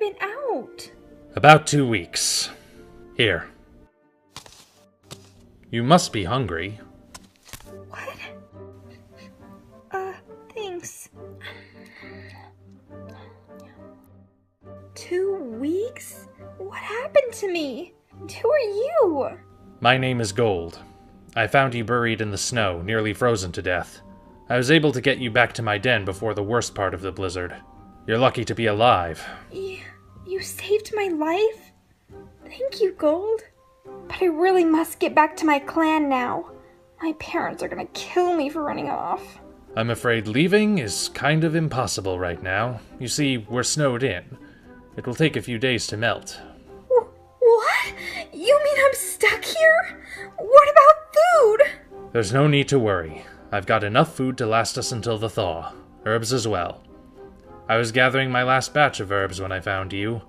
been out? About 2 weeks. Here. You must be hungry. What? Thanks. 2 weeks? What happened to me? And who are you? My name is Gold. I found you buried in the snow, nearly frozen to death. I was able to get you back to my den before the worst part of the blizzard. You're lucky to be alive. You saved my life? Thank you, Gold. But I really must get back to my clan now. My parents are gonna kill me for running off. I'm afraid leaving is kind of impossible right now. You see, we're snowed in. It will take a few days to melt. What? You mean I'm stuck here? What about food? There's no need to worry. I've got enough food to last us until the thaw. Herbs as well. I was gathering my last batch of herbs when I found you.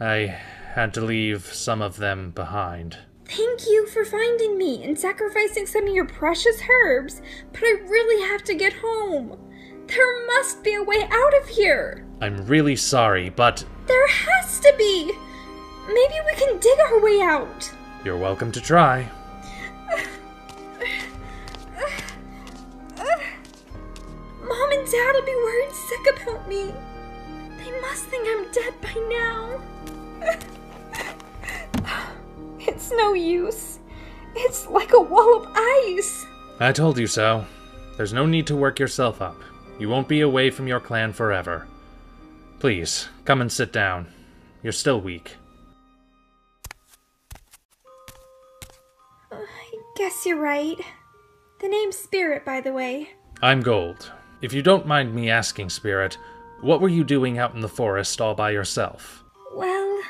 I had to leave some of them behind. Thank you for finding me and sacrificing some of your precious herbs, but I really have to get home. There must be a way out of here. I'm really sorry, but... There has to be. Maybe we can dig our way out. You're welcome to try. Mom and Dad will be worried sick about me. They must think I'm dead by now. It's no use. It's like a wall of ice. I told you so. There's no need to work yourself up. You won't be away from your clan forever. Please, come and sit down. You're still weak. I guess you're right. The name's Spirit, by the way. I'm Gold. If you don't mind me asking, Spirit, what were you doing out in the forest all by yourself? Well,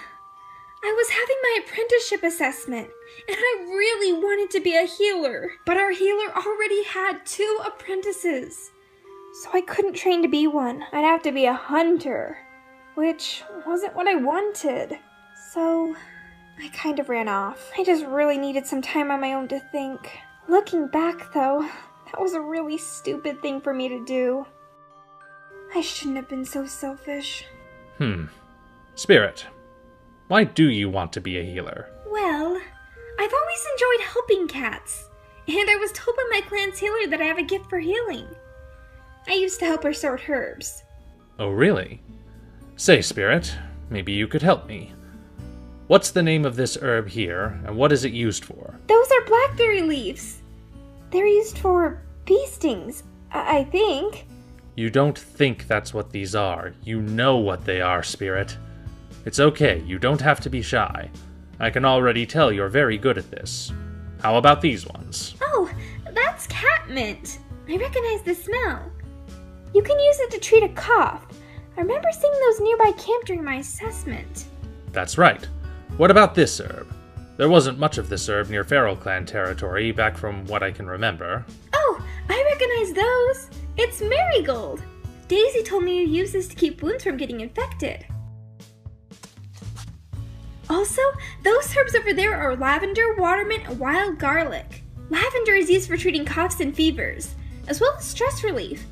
I was having my apprenticeship assessment, and I really wanted to be a healer. But our healer already had 2 apprentices. So I couldn't train to be one. I'd have to be a hunter, which wasn't what I wanted. So I kind of ran off. I just really needed some time on my own to think. Looking back, though, that was a really stupid thing for me to do. I shouldn't have been so selfish. Spirit, why do you want to be a healer? Well, I've always enjoyed helping cats, and I was told by my clan's healer that I have a gift for healing. I used to help her sort herbs. Oh, really? Say, Spirit, maybe you could help me. What's the name of this herb here, and what is it used for? Those are blackberry leaves. They're used for bee stings, I think. You don't think that's what these are. You know what they are, Spirit. It's okay, you don't have to be shy. I can already tell you're very good at this. How about these ones? Oh, that's catmint. I recognize the smell. You can use it to treat a cough. I remember seeing those nearby camp during my assessment. That's right. What about this herb? There wasn't much of this herb near Feral Clan territory, back from what I can remember. Oh, I recognize those. It's marigold. Daisy told me you use this to keep wounds from getting infected. Also, those herbs over there are lavender, watermint, and wild garlic. Lavender is used for treating coughs and fevers, as well as stress relief,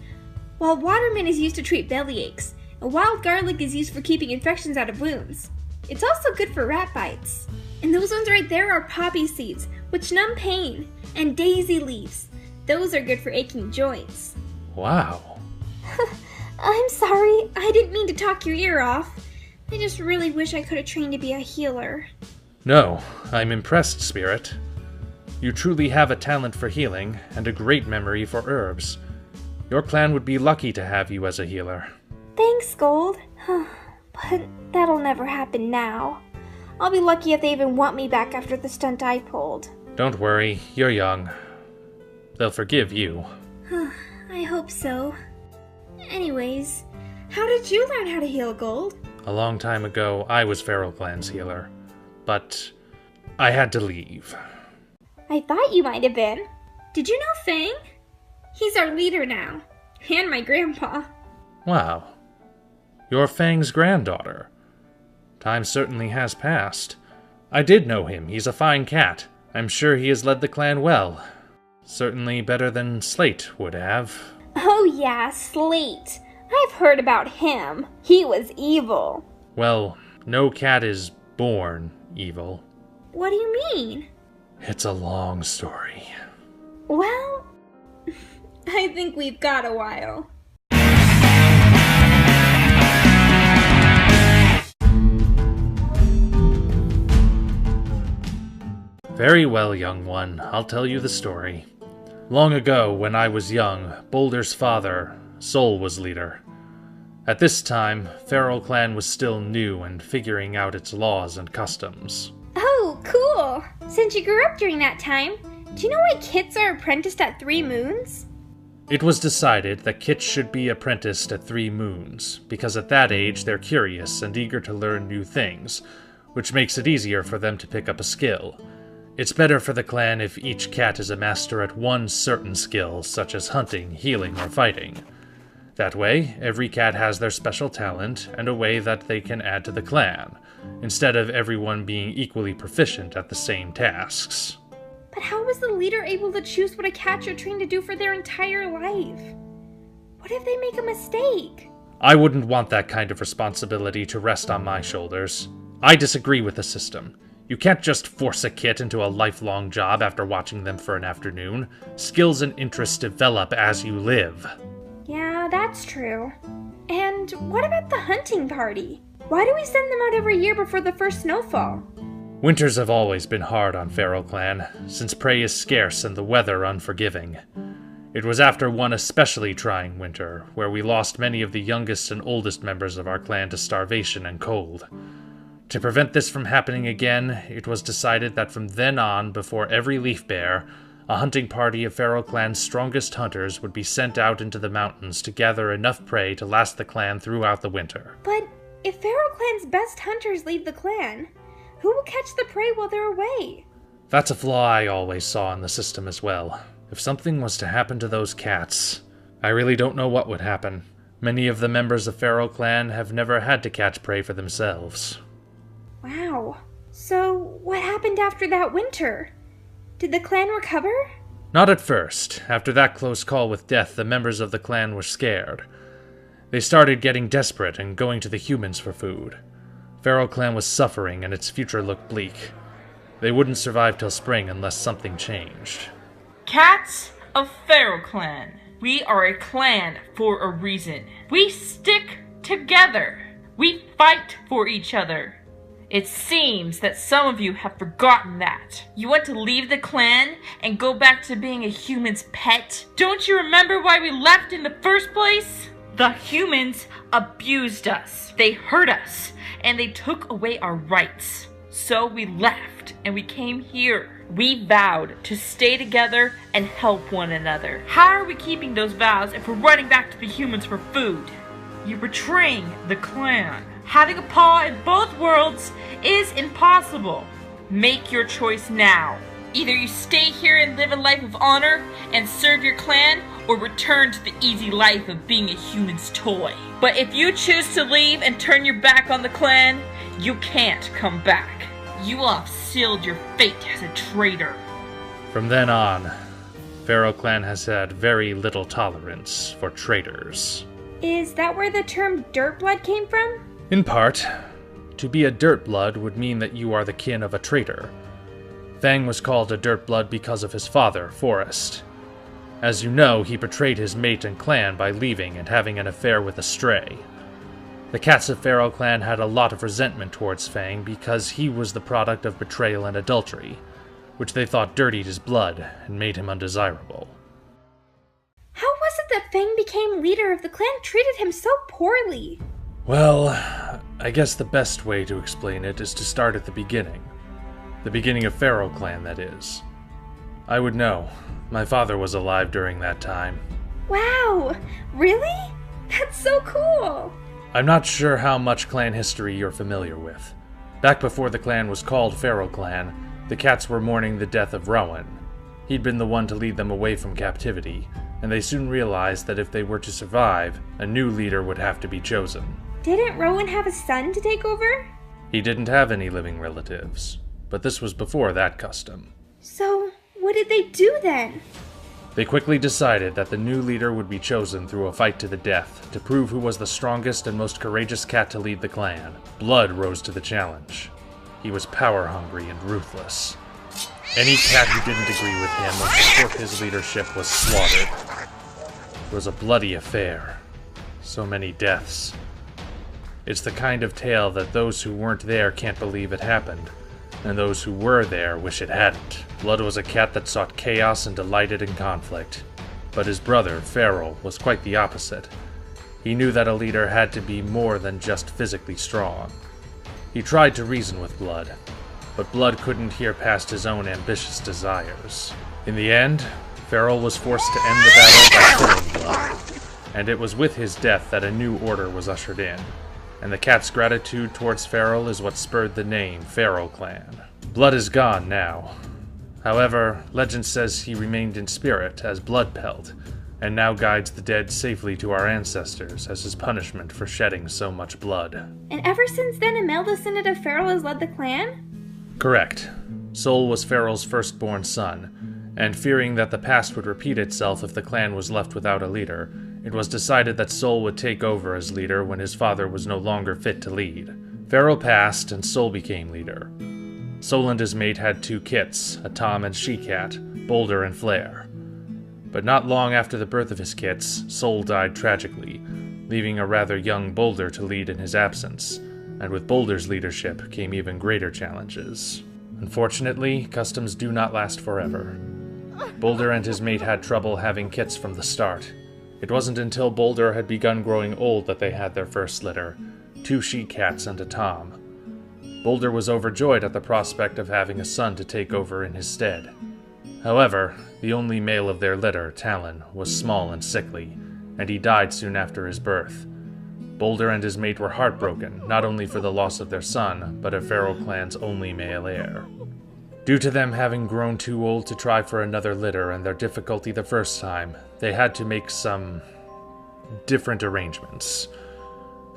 while watermint is used to treat belly aches, and wild garlic is used for keeping infections out of wounds. It's also good for rat bites. And those ones right there are poppy seeds, which numb pain, and daisy leaves. Those are good for aching joints. Wow. I'm sorry, I didn't mean to talk your ear off. I just really wish I could have trained to be a healer. No, I'm impressed, Spirit. You truly have a talent for healing, and a great memory for herbs. Your clan would be lucky to have you as a healer. Thanks, Gold. But that'll never happen now. I'll be lucky if they even want me back after the stunt I pulled. Don't worry, you're young. They'll forgive you. I hope so. Anyways, how did you learn how to heal, Gold? A long time ago, I was Feral Clan's healer. But I had to leave. I thought you might have been. Did you know Fang? He's our leader now. And my grandpa. Wow. You're Fang's granddaughter. Time certainly has passed. I did know him. He's a fine cat. I'm sure he has led the clan well. Certainly better than Slate would have. Oh yeah, Slate. I've heard about him. He was evil. Well, no cat is born evil. What do you mean? It's a long story. Well, I think we've got a while. Very well, young one, I'll tell you the story. Long ago, when I was young, Boulder's father, Sol, was leader. At this time, Feral Clan was still new and figuring out its laws and customs. Oh, cool! Since you grew up during that time, do you know why kits are apprenticed at 3 moons? It was decided that kits should be apprenticed at 3 moons, because at that age they're curious and eager to learn new things, which makes it easier for them to pick up a skill. It's better for the clan if each cat is a master at one certain skill, such as hunting, healing, or fighting. That way, every cat has their special talent and a way that they can add to the clan, instead of everyone being equally proficient at the same tasks. But how was the leader able to choose what a cat should train to do for their entire life? What if they make a mistake? I wouldn't want that kind of responsibility to rest on my shoulders. I disagree with the system. You can't just force a kit into a lifelong job after watching them for an afternoon. Skills and interests develop as you live. Yeah, that's true. And what about the hunting party? Why do we send them out every year before the first snowfall? Winters have always been hard on Feral Clan, since prey is scarce and the weather unforgiving. It was after one especially trying winter, where we lost many of the youngest and oldest members of our clan to starvation and cold. To prevent this from happening again, it was decided that from then on, before every leaf bear, a hunting party of Feral Clan's strongest hunters would be sent out into the mountains to gather enough prey to last the clan throughout the winter. But if Feral Clan's best hunters leave the clan, who will catch the prey while they're away? That's a flaw I always saw in the system as well. If something was to happen to those cats, I really don't know what would happen. Many of the members of Feral Clan have never had to catch prey for themselves. Wow. So, what happened after that winter? Did the clan recover? Not at first. After that close call with death, the members of the clan were scared. They started getting desperate and going to the humans for food. Feral Clan was suffering and its future looked bleak. They wouldn't survive till spring unless something changed. Cats of Feral Clan. We are a clan for a reason. We stick together. We fight for each other. It seems that some of you have forgotten that. You want to leave the clan and go back to being a human's pet? Don't you remember why we left in the first place? The humans abused us. They hurt us, and they took away our rights. So we left, and we came here. We vowed to stay together and help one another. How are we keeping those vows if we're running back to the humans for food? You're betraying the clan. Having a paw in both worlds is impossible. Make your choice now. Either you stay here and live a life of honor and serve your clan, or return to the easy life of being a human's toy. But if you choose to leave and turn your back on the clan, you can't come back. You will have sealed your fate as a traitor. From then on, Feral Clan has had very little tolerance for traitors. Is that where the term dirt blood came from? In part. To be a dirt blood would mean that you are the kin of a traitor. Fang was called a dirt blood because of his father, Forest. As you know, he betrayed his mate and clan by leaving and having an affair with a stray. The cats of Feral Clan had a lot of resentment towards Fang because he was the product of betrayal and adultery, which they thought dirtied his blood and made him undesirable. How was it that Fang became leader if the clan treated him so poorly? Well, I guess the best way to explain it is to start at the beginning. The beginning of Feral Clan, that is. I would know. My father was alive during that time. Wow! Really? That's so cool! I'm not sure how much clan history you're familiar with. Back before the clan was called Feral Clan, the cats were mourning the death of Rowan. He'd been the one to lead them away from captivity, and they soon realized that if they were to survive, a new leader would have to be chosen. Didn't Rowan have a son to take over? He didn't have any living relatives, but this was before that custom. So, what did they do then? They quickly decided that the new leader would be chosen through a fight to the death to prove who was the strongest and most courageous cat to lead the clan. Blood rose to the challenge. He was power-hungry and ruthless. Any cat who didn't agree with him or support his leadership was slaughtered. It was a bloody affair. So many deaths. It's the kind of tale that those who weren't there can't believe it happened, and those who were there wish it hadn't. Blood was a cat that sought chaos and delighted in conflict. But his brother, Feral, was quite the opposite. He knew that a leader had to be more than just physically strong. He tried to reason with Blood, but Blood couldn't hear past his own ambitious desires. In the end, Feral was forced to end the battle by killing Blood, and it was with his death that a new order was ushered in, and the cat's gratitude towards Feral is what spurred the name Feral Clan. Blood is gone now. However, legend says he remained in spirit as Bloodpelt, and now guides the dead safely to our ancestors as his punishment for shedding so much blood. And ever since then, a male descendant of Feral has led the clan? Correct. Sol was Feral's firstborn son, and fearing that the past would repeat itself if the clan was left without a leader, it was decided that Sol would take over as leader when his father was no longer fit to lead. Feral passed, and Sol became leader. Sol and his mate had 2 kits, a Tom and she-cat, Boulder and Flare. But not long after the birth of his kits, Sol died tragically, leaving a rather young Boulder to lead in his absence, and with Boulder's leadership came even greater challenges. Unfortunately, customs do not last forever. Boulder and his mate had trouble having kits from the start. It wasn't until Boulder had begun growing old that they had their first litter, 2 she-cats and a Tom. Boulder was overjoyed at the prospect of having a son to take over in his stead. However, the only male of their litter, Talon, was small and sickly, and he died soon after his birth. Boulder and his mate were heartbroken, not only for the loss of their son, but of Feral Clan's only male heir. Due to them having grown too old to try for another litter and their difficulty the first time, they had to make some different arrangements.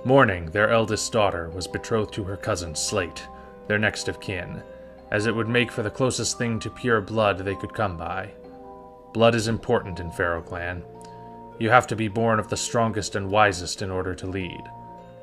Mourning, their eldest daughter was betrothed to her cousin Slate, their next of kin, as it would make for the closest thing to pure blood they could come by. Blood is important in Feral Clan. You have to be born of the strongest and wisest in order to lead.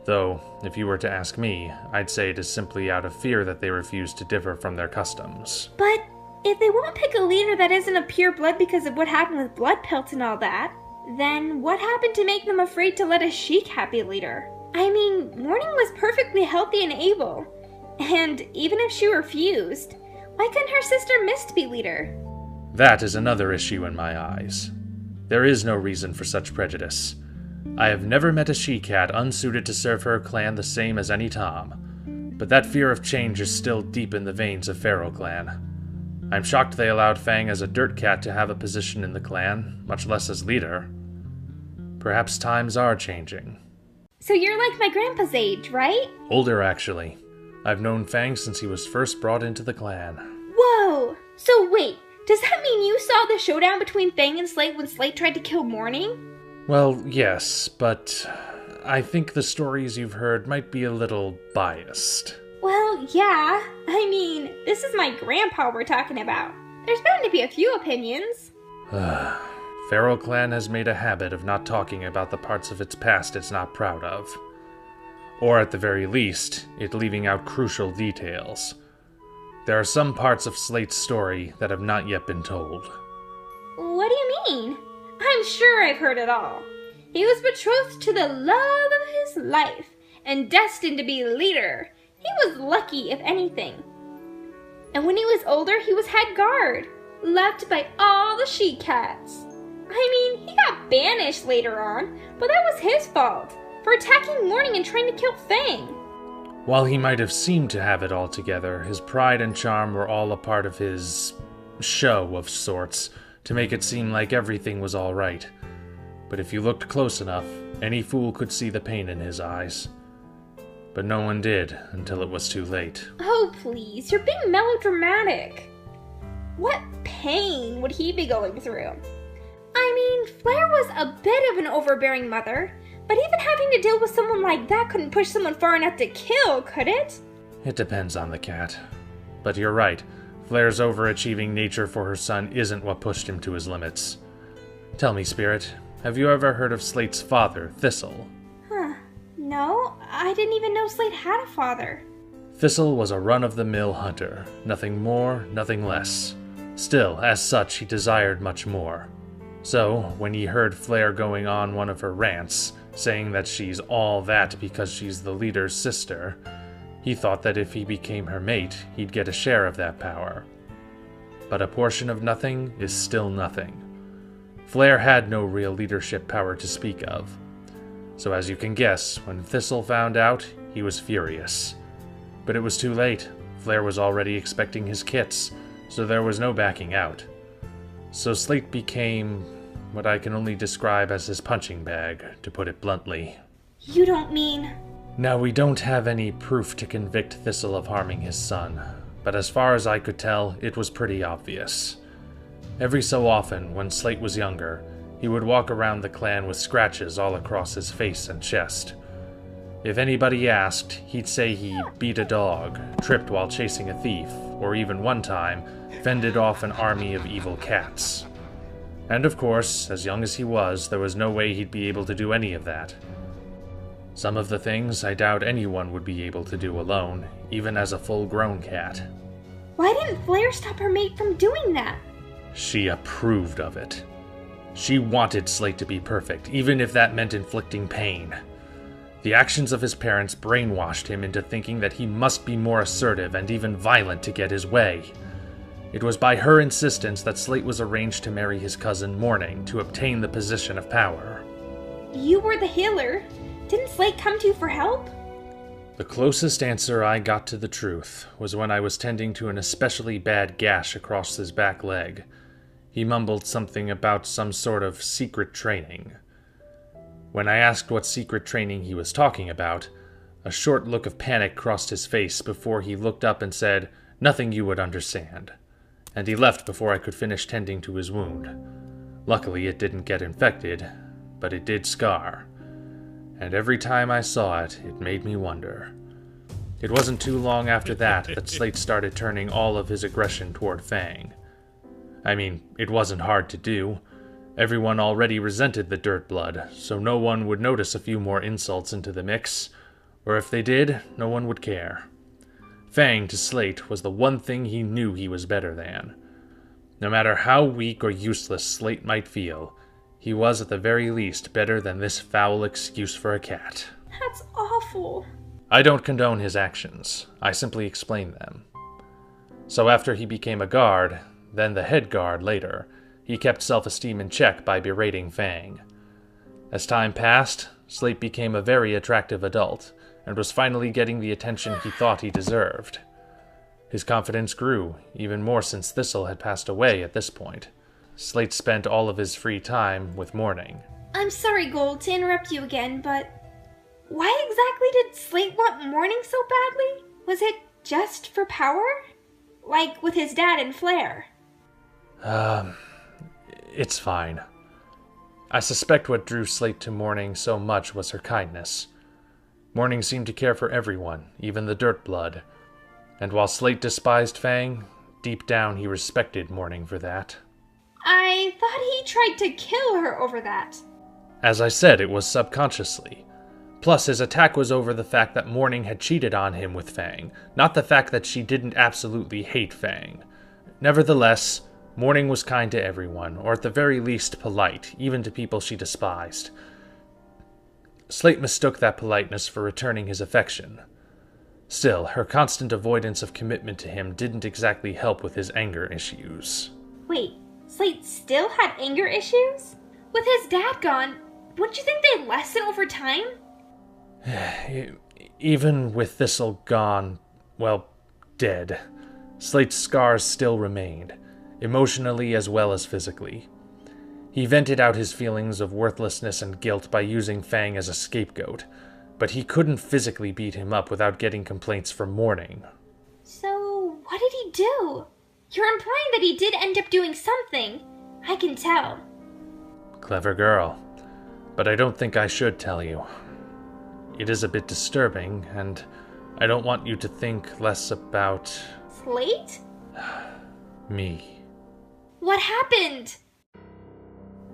Though, if you were to ask me, I'd say it is simply out of fear that they refuse to differ from their customs. But if they won't pick a leader that isn't a pure blood because of what happened with Bloodpelt and all that, then what happened to make them afraid to let a she-cat be leader? I mean, Mourning was perfectly healthy and able. And even if she refused, why couldn't her sister Mist be leader? That is another issue in my eyes. There is no reason for such prejudice. I have never met a she-cat unsuited to serve her clan the same as any Tom, but that fear of change is still deep in the veins of Feral Clan. I'm shocked they allowed Fang as a dirt cat to have a position in the clan, much less as leader. Perhaps times are changing. So you're like my grandpa's age, right? Older, actually. I've known Fang since he was first brought into the clan. Whoa! So wait, does that mean you saw the showdown between Fang and Slate when Slate tried to kill Mourning? Well, yes, but I think the stories you've heard might be a little biased. Well, yeah. I mean, this is my grandpa we're talking about. There's bound to be a few opinions. Feral Clan has made a habit of not talking about the parts of its past it's not proud of. Or at the very least, it leaving out crucial details. There are some parts of Slate's story that have not yet been told. What do you mean? I'm sure I've heard it all. He was betrothed to the love of his life and destined to be leader. He was lucky, if anything. And when he was older, he was head guard, loved by all the she-cats. I mean, he got banished later on, but that was his fault, for attacking Mourning and trying to kill Fang. While he might have seemed to have it all together, his pride and charm were all a part of his show of sorts, to make it seem like everything was all right. But if you looked close enough, any fool could see the pain in his eyes. But no one did until it was too late. Oh, please, you're being melodramatic. What pain would he be going through? I mean, Flare was a bit of an overbearing mother, but even having to deal with someone like that couldn't push someone far enough to kill, could it? It depends on the cat. But you're right. Flare's overachieving nature for her son isn't what pushed him to his limits. Tell me, Spirit, have you ever heard of Slate's father, Thistle? Huh. No, I didn't even know Slate had a father. Thistle was a run-of-the-mill hunter, nothing more, nothing less. Still, as such, he desired much more. So, when he heard Flare going on one of her rants, saying that she's all that because she's the leader's sister, he thought that if he became her mate, he'd get a share of that power. But a portion of nothing is still nothing. Flare had no real leadership power to speak of. So as you can guess, when Thistle found out, he was furious. But it was too late. Flare was already expecting his kits, so there was no backing out. So Slate became what I can only describe as his punching bag, to put it bluntly. You don't mean... Now, we don't have any proof to convict Thistle of harming his son, but as far as I could tell, it was pretty obvious. Every so often, when Slate was younger, he would walk around the clan with scratches all across his face and chest. If anybody asked, he'd say he beat a dog, tripped while chasing a thief, or even one time, fended off an army of evil cats. And of course, as young as he was, there was no way he'd be able to do any of that. Some of the things I doubt anyone would be able to do alone, even as a full-grown cat. Why didn't Flare stop her mate from doing that? She approved of it. She wanted Slate to be perfect, even if that meant inflicting pain. The actions of his parents brainwashed him into thinking that he must be more assertive and even violent to get his way. It was by her insistence that Slate was arranged to marry his cousin Morning to obtain the position of power. You were the healer. Didn't Slate come to you for help? The closest answer I got to the truth was when I was tending to an especially bad gash across his back leg. He mumbled something about some sort of secret training. When I asked what secret training he was talking about, a short look of panic crossed his face before he looked up and said, "Nothing you would understand." And he left before I could finish tending to his wound. Luckily, it didn't get infected, but it did scar. And every time I saw it, it made me wonder. It wasn't too long after that Slate started turning all of his aggression toward Fang. I mean, it wasn't hard to do. Everyone already resented the dirt blood, so no one would notice a few more insults into the mix, or if they did, no one would care. Fang to Slate was the one thing he knew he was better than. No matter how weak or useless Slate might feel, he was at the very least better than this foul excuse for a cat. That's awful. I don't condone his actions. I simply explain them. So after he became a guard, then the head guard later, he kept self-esteem in check by berating Fang. As time passed, Slate became a very attractive adult, and was finally getting the attention he thought he deserved. His confidence grew, even more since Thistle had passed away at this point. Slate spent all of his free time with Morning. I'm sorry, Gold, to interrupt you again, but why exactly did Slate want Morning so badly? Was it just for power? Like with his dad and Flare? It's fine. I suspect what drew Slate to Morning so much was her kindness. Morning seemed to care for everyone, even the dirt blood. And while Slate despised Fang, deep down he respected Morning for that. I thought he tried to kill her over that. As I said, it was subconsciously. Plus, his attack was over the fact that Morning had cheated on him with Fang, not the fact that she didn't absolutely hate Fang. Nevertheless, Morning was kind to everyone, or at the very least polite, even to people she despised. Slate mistook that politeness for returning his affection. Still, her constant avoidance of commitment to him didn't exactly help with his anger issues. Wait, Slate still had anger issues? With his dad gone, wouldn't you think they'd lessen over time? Even with Thistle gone, well, dead, Slate's scars still remained, emotionally as well as physically. He vented out his feelings of worthlessness and guilt by using Fang as a scapegoat, but he couldn't physically beat him up without getting complaints from Morning. So, what did he do? You're implying that he did end up doing something. I can tell. Clever girl. But I don't think I should tell you. It is a bit disturbing, and I don't want you to think less about... Slate? me. What happened?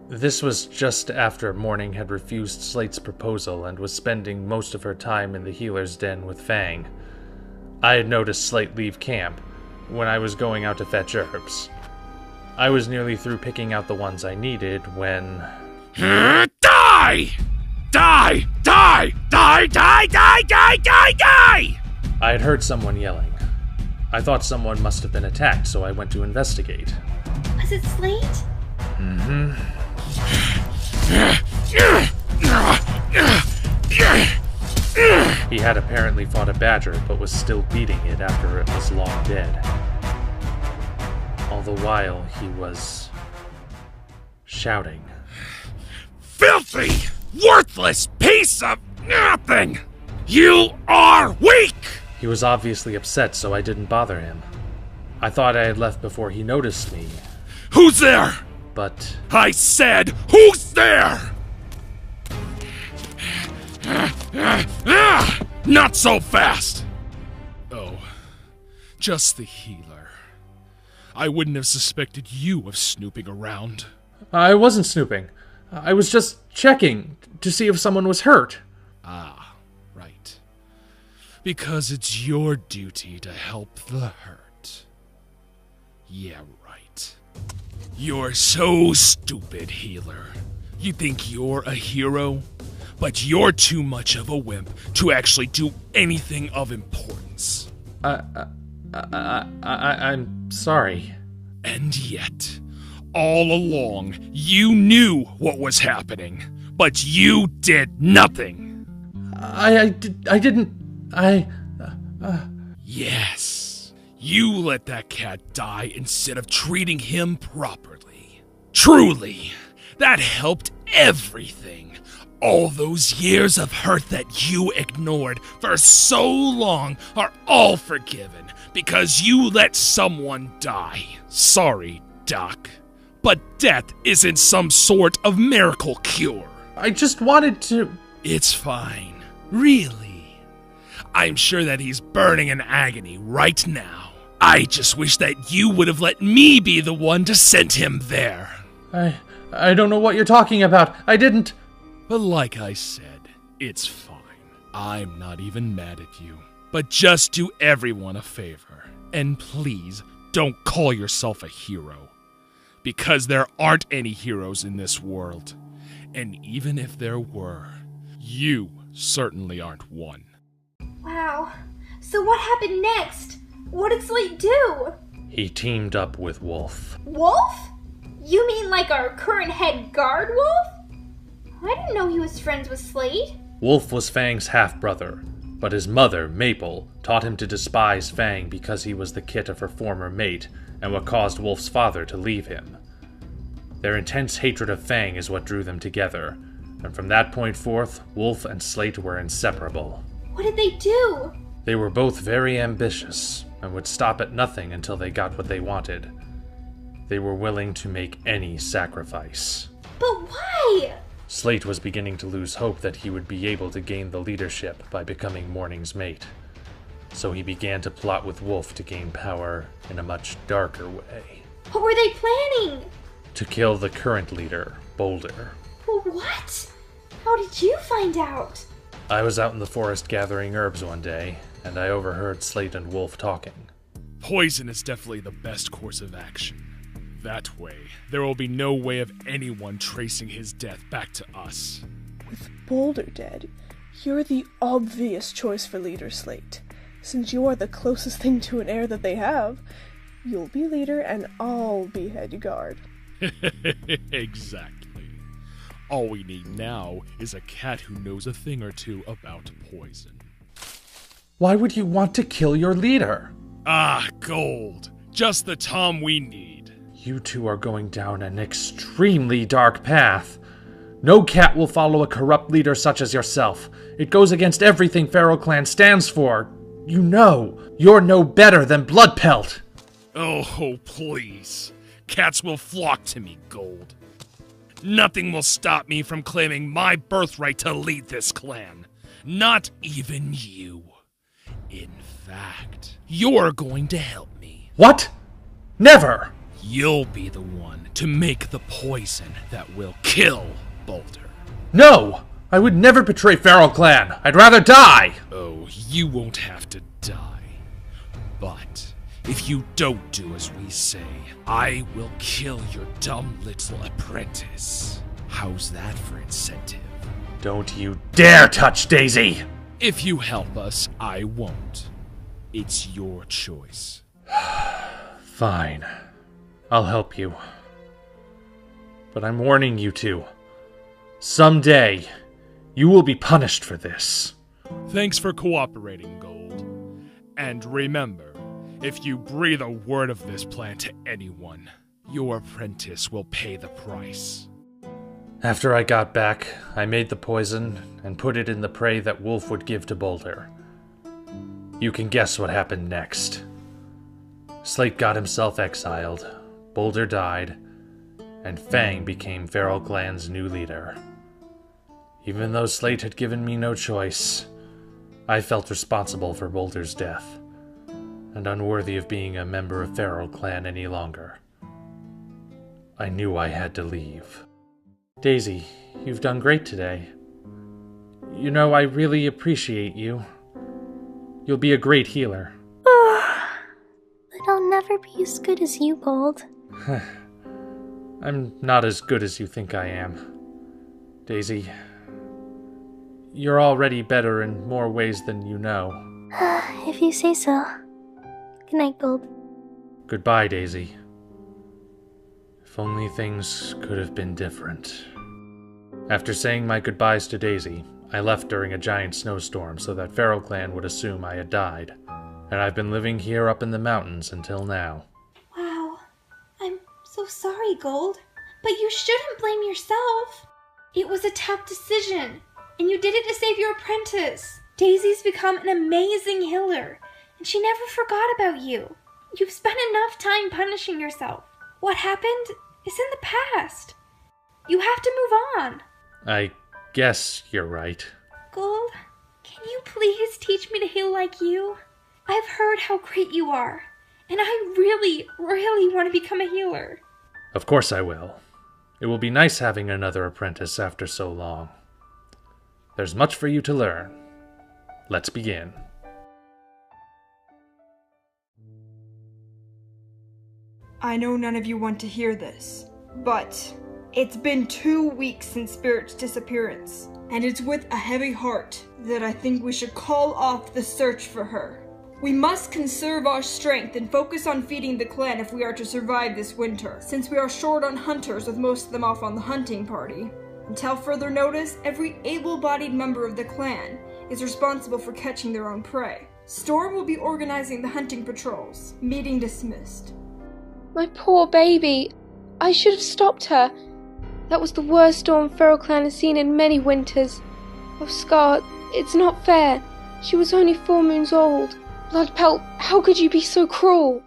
This was just after Morning had refused Slate's proposal and was spending most of her time in the healer's den with Fang. I had noticed Slate leave camp when I was going out to fetch herbs. I was nearly through picking out the ones I needed when... Die! Die! Die! Die! Die! Die! Die! Die! Die! I had heard someone yelling. I thought someone must have been attacked, so I went to investigate. Was it Slate? Mm-hmm. He had apparently fought a badger, but was still beating it after it was long dead. All the while, he was... shouting. Filthy, worthless piece of nothing! You are weak! He was obviously upset, so I didn't bother him. I thought I had left before he noticed me, Who's there? but... I said, who's there? Not so fast! Oh, just the healer. I wouldn't have suspected you of snooping around. I wasn't snooping. I was just checking to see if someone was hurt. Ah, right. Because it's your duty to help the hurt. Yeah, right. You're so stupid, healer. You think you're a hero? But you're too much of a wimp to actually do anything of importance. I'm sorry. And yet, all along, you knew what was happening, but you did nothing. I didn't... Yes, you let that cat die instead of treating him properly. Truly, that helped everything. All those years of hurt that you ignored for so long are all forgiven because you let someone die. Sorry, Doc, but death isn't some sort of miracle cure. I just wanted to... It's fine. Really. I'm sure that he's burning in agony right now. I just wish that you would have let me be the one to send him there. I don't know what you're talking about. I didn't... But like I said, it's fine. I'm not even mad at you. But just do everyone a favor. And please, don't call yourself a hero. Because there aren't any heroes in this world. And even if there were, you certainly aren't one. Wow. So what happened next? What did Slate do? He teamed up with Wolf. Wolf? You mean like our current head guard, Wolf? I didn't know he was friends with Slate. Wolf was Fang's half-brother, but his mother, Maple, taught him to despise Fang because he was the kit of her former mate and what caused Wolf's father to leave him. Their intense hatred of Fang is what drew them together, and from that point forth, Wolf and Slate were inseparable. What did they do? They were both very ambitious and would stop at nothing until they got what they wanted. They were willing to make any sacrifice. But why? Slate was beginning to lose hope that he would be able to gain the leadership by becoming Morning's mate. So he began to plot with Wolf to gain power in a much darker way. What were they planning? To kill the current leader, Boulder. What? How did you find out? I was out in the forest gathering herbs one day, and I overheard Slate and Wolf talking. Poison is definitely the best course of action. That way, there will be no way of anyone tracing his death back to us. With Boulder dead, you're the obvious choice for leader, Slate. Since you are the closest thing to an heir that they have, you'll be leader and I'll be head guard. Exactly. All we need now is a cat who knows a thing or two about poison. Why would you want to kill your leader? Ah, gold. Just the Tom we need. You two are going down an extremely dark path. No cat will follow a corrupt leader such as yourself. It goes against everything Feral Clan stands for. You know, you're no better than Bloodpelt. Oh, please. Cats will flock to me, Gold. Nothing will stop me from claiming my birthright to lead this clan. Not even you. In fact, you're going to help me. What? Never! You'll be the one to make the poison that will kill Boulder. No! I would never betray Feral Clan! I'd rather die! Oh, you won't have to die. But if you don't do as we say, I will kill your dumb little apprentice. How's that for incentive? Don't you dare touch Daisy! If you help us, I won't. It's your choice. Fine. I'll help you. But I'm warning you two. Someday, you will be punished for this. Thanks for cooperating, Gold. And remember, if you breathe a word of this plan to anyone, your apprentice will pay the price. After I got back, I made the poison and put it in the prey that Wolf would give to Boulder. You can guess what happened next. Slate got himself exiled, Boulder died, and Fang became Feral Clan's new leader. Even though Slate had given me no choice, I felt responsible for Boulder's death, and unworthy of being a member of Feral Clan any longer. I knew I had to leave. Daisy, you've done great today. You know, I really appreciate you. You'll be a great healer. But I'll never be as good as you, Gold. I'm not as good as you think I am. Daisy, you're already better in more ways than you know. If you say so. Good night, Gold. Goodbye, Daisy. If only things could have been different. After saying my goodbyes to Daisy, I left during a giant snowstorm so that Feral Clan would assume I had died, and I've been living here up in the mountains until now. Wow. I'm so sorry, Gold. But you shouldn't blame yourself. It was a tough decision, and you did it to save your apprentice. Daisy's become an amazing healer, and she never forgot about you. You've spent enough time punishing yourself. What happened is in the past. You have to move on. I guess you're right. Gold, can you please teach me to heal like you? I've heard how great you are, and I really, really want to become a healer. Of course I will. It will be nice having another apprentice after so long. There's much for you to learn. Let's begin. I know none of you want to hear this, but it's been 2 weeks since Spirit's disappearance, and it's with a heavy heart that I think we should call off the search for her. We must conserve our strength and focus on feeding the clan if we are to survive this winter, since we are short on hunters with most of them off on the hunting party. Until further notice, every able-bodied member of the clan is responsible for catching their own prey. Storm will be organizing the hunting patrols. Meeting dismissed. My poor baby. I should have stopped her. That was the worst storm Feral Clan has seen in many winters. Oh, Scar, it's not fair. She was only 4 moons old. Bloodpelt, how could you be so cruel?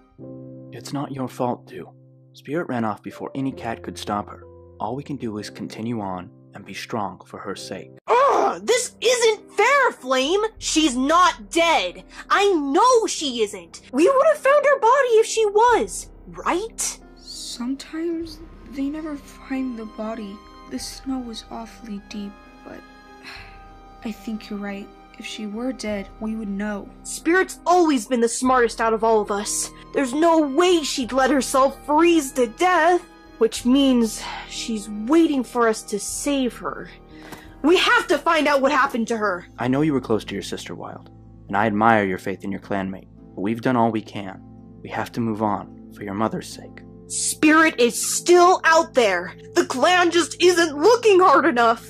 It's not your fault, Dew. Spirit ran off before any cat could stop her. All we can do is continue on and be strong for her sake. Ugh, this isn't fair, Flame! She's not dead! I know she isn't! We would have found her body if she was, right? Sometimes they never find the body. The snow was awfully deep, but I think you're right. If she were dead, we would know. Spirit's always been the smartest out of all of us. There's no way she'd let herself freeze to death. Which means she's waiting for us to save her. We have to find out what happened to her. I know you were close to your sister, Wild, and I admire your faith in your clanmate, but we've done all we can. We have to move on, for your mother's sake. Spirit is still out there. The clan just isn't looking hard enough.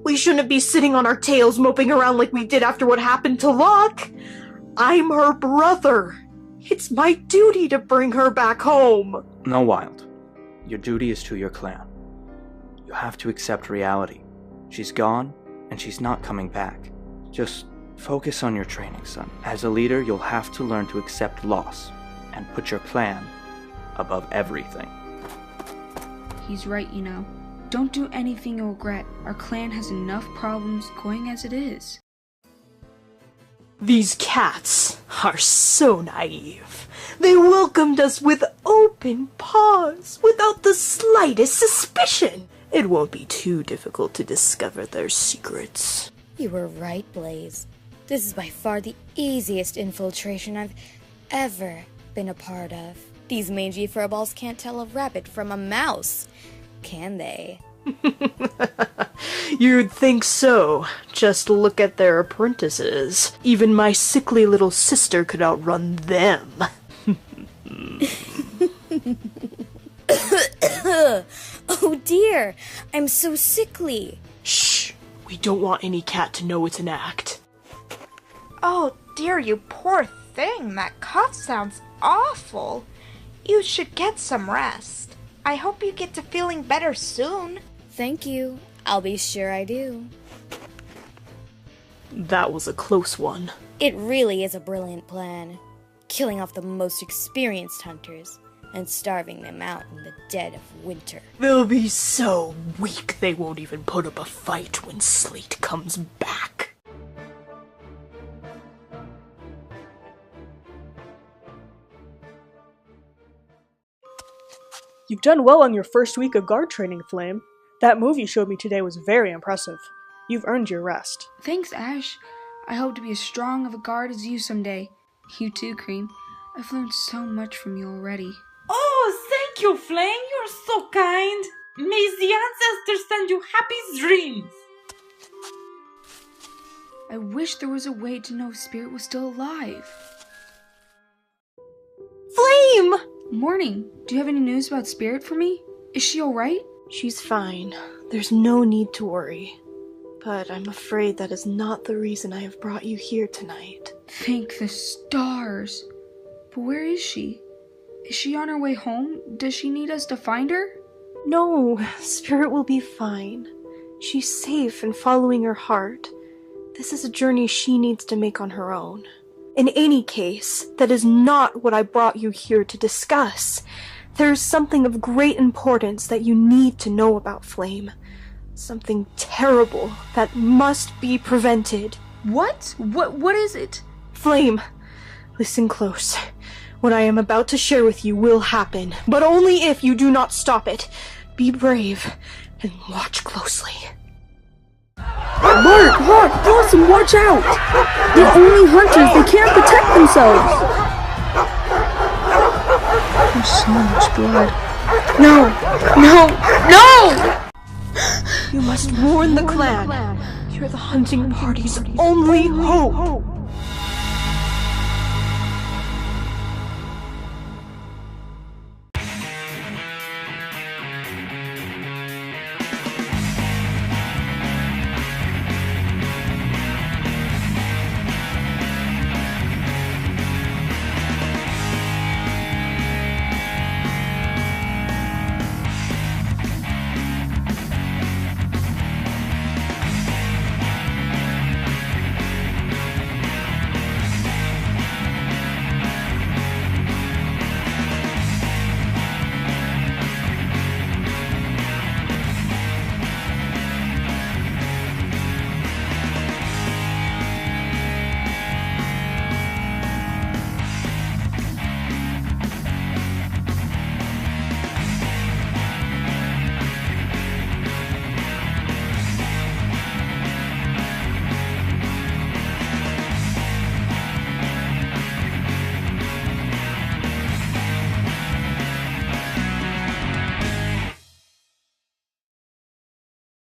We shouldn't be sitting on our tails moping around like we did after what happened to Locke. I'm her brother. It's my duty to bring her back home. No, Wild. Your duty is to your clan. You have to accept reality. She's gone, and she's not coming back. Just focus on your training, son. As a leader, you'll have to learn to accept loss, and put your clan above everything. He's right, you know. Don't do anything you'll regret. Our clan has enough problems going as it is. These cats are so naive. They welcomed us with open paws, without the slightest suspicion. It won't be too difficult to discover their secrets. You were right, Blaze. This is by far the easiest infiltration I've ever been a part of. These mangy furballs can't tell a rabbit from a mouse, can they? You'd think so. Just look at their apprentices. Even my sickly little sister could outrun them. Oh dear, I'm so sickly. Shh, we don't want any cat to know it's an act. Oh dear, you poor thing. That cough sounds awful. You should get some rest. I hope you get to feeling better soon. Thank you. I'll be sure I do. That was a close one. It really is a brilliant plan. Killing off the most experienced hunters and starving them out in the dead of winter. They'll be so weak they won't even put up a fight when Slate comes back. You've done well on your first week of guard training, Flame. That move you showed me today was very impressive. You've earned your rest. Thanks, Ash. I hope to be as strong of a guard as you someday. You too, Cream. I've learned so much from you already. Oh, thank you, Flame. You're so kind. May the ancestors send you happy dreams. I wish there was a way to know if Spirit was still alive. Flame! Morning. Do you have any news about Spirit for me? Is she alright? She's fine. There's no need to worry. But I'm afraid that is not the reason I have brought you here tonight. Thank the stars. But where is she? Is she on her way home? Does she need us to find her? No, Spirit will be fine. She's safe and following her heart. This is a journey she needs to make on her own. In any case, that is not what I brought you here to discuss. There is something of great importance that you need to know about Flame. Something terrible that must be prevented. What? What is it? Flame, listen close. What I am about to share with you will happen, but only if you do not stop it. Be brave and watch closely. Mark, Blossom, watch out! They're only hunters, they can't protect themselves! There's so much blood. No! You must warn the clan. You're the hunting party's only hope.